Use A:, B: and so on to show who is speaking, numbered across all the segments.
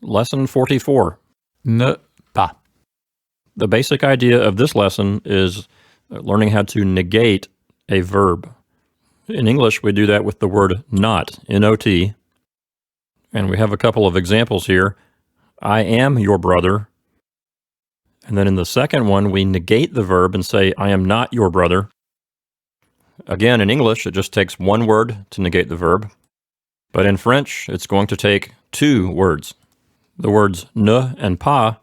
A: Lesson 44.
B: Ne pas.
A: The basic idea of this lesson is learning how to negate a verb. In English, we do that with the word not, N-O-T. And we have a couple of examples here. I am your brother. And then in the second one, we negate the verb and say, I am not your brother. Again, in English, it just takes one word to negate the verb. But in French, it's going to take two words. The words ne and pas.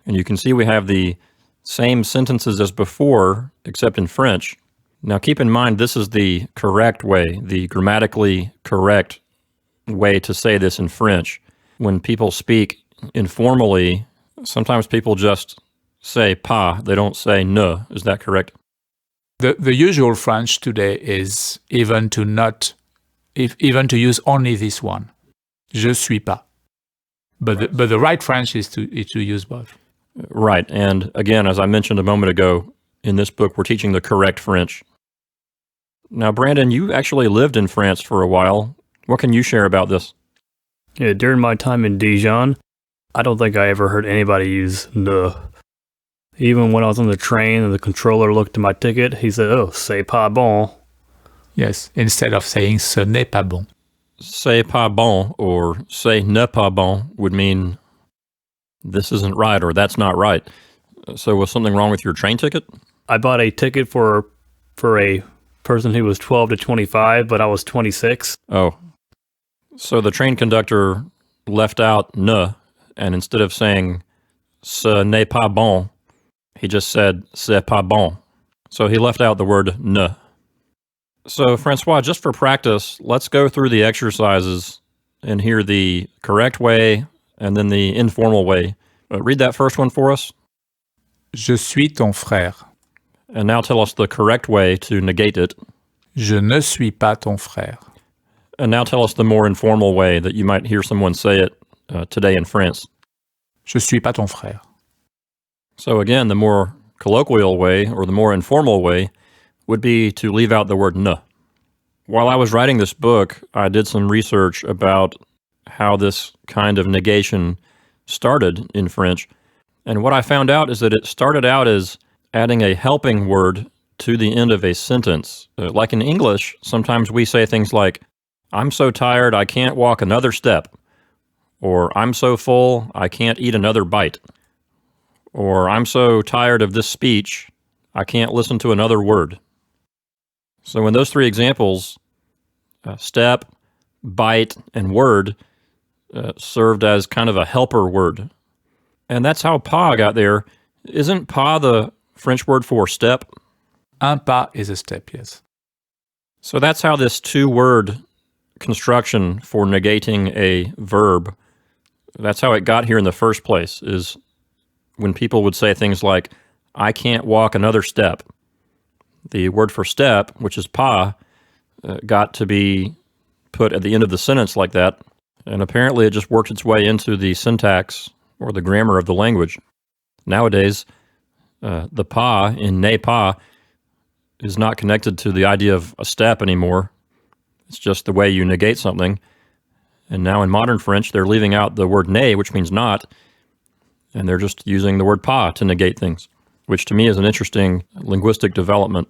A: And you can see we have the same sentences as before, except in French. Now keep in mind, this is the correct way, the grammatically correct way to say this in French. When people speak informally, sometimes people just say pas, they don't say ne. Is that correct?
B: The usual French today is even to use only this one. Je suis pas. But the right French is to use both.
A: Right. And again, as I mentioned a moment ago, in this book, we're teaching the correct French. Now, Brandon, you actually lived in France for a while. What can you share about this?
C: Yeah, during my time in Dijon, I don't think I ever heard anybody use ne. Even when I was on the train and the controller looked at my ticket, he said, oh, c'est pas bon.
B: Yes, instead of saying ce n'est pas bon.
A: C'est pas bon or c'est ne pas bon would mean this isn't right or that's not right. So was something wrong with your train ticket?
C: I bought a ticket for a person who was 12 to 25, but I was 26.
A: Oh. So the train conductor left out ne, and instead of saying ce n'est pas bon, he just said c'est pas bon. So he left out the word ne. So Francois, just for practice, let's go through the exercises and hear the correct way and then the informal way. Read that first one for us.
B: Je suis ton frère.
A: And now tell us the correct way to negate it.
B: Je ne suis pas ton frère.
A: And now tell us the more informal way that you might hear someone say it today in France.
B: Je suis pas ton frère.
A: So again, the more colloquial way or the more informal way would be to leave out the word ne. While I was writing this book, I did some research about how this kind of negation started in French. And what I found out is that it started out as adding a helping word to the end of a sentence. Like in English, sometimes we say things like, I'm so tired I can't walk another step. Or I'm so full I can't eat another bite. Or I'm so tired of this speech I can't listen to another word. So in those three examples, step, bite, and word served as kind of a helper word. And that's how pas got there. Isn't pas the French word for step?
B: Un pas is a step, yes.
A: So that's how this two-word construction for negating a verb, that's how it got here in the first place, is when people would say things like, I can't walk another step. The word for step, which is pas, got to be put at the end of the sentence like that, and apparently it just worked its way into the syntax or the grammar of the language. Nowadays, the pas in ne pas is not connected to the idea of a step anymore. It's just the way you negate something. And now in modern French, they're leaving out the word ne, which means not, and they're just using the word pas to negate things, which to me is an interesting linguistic development.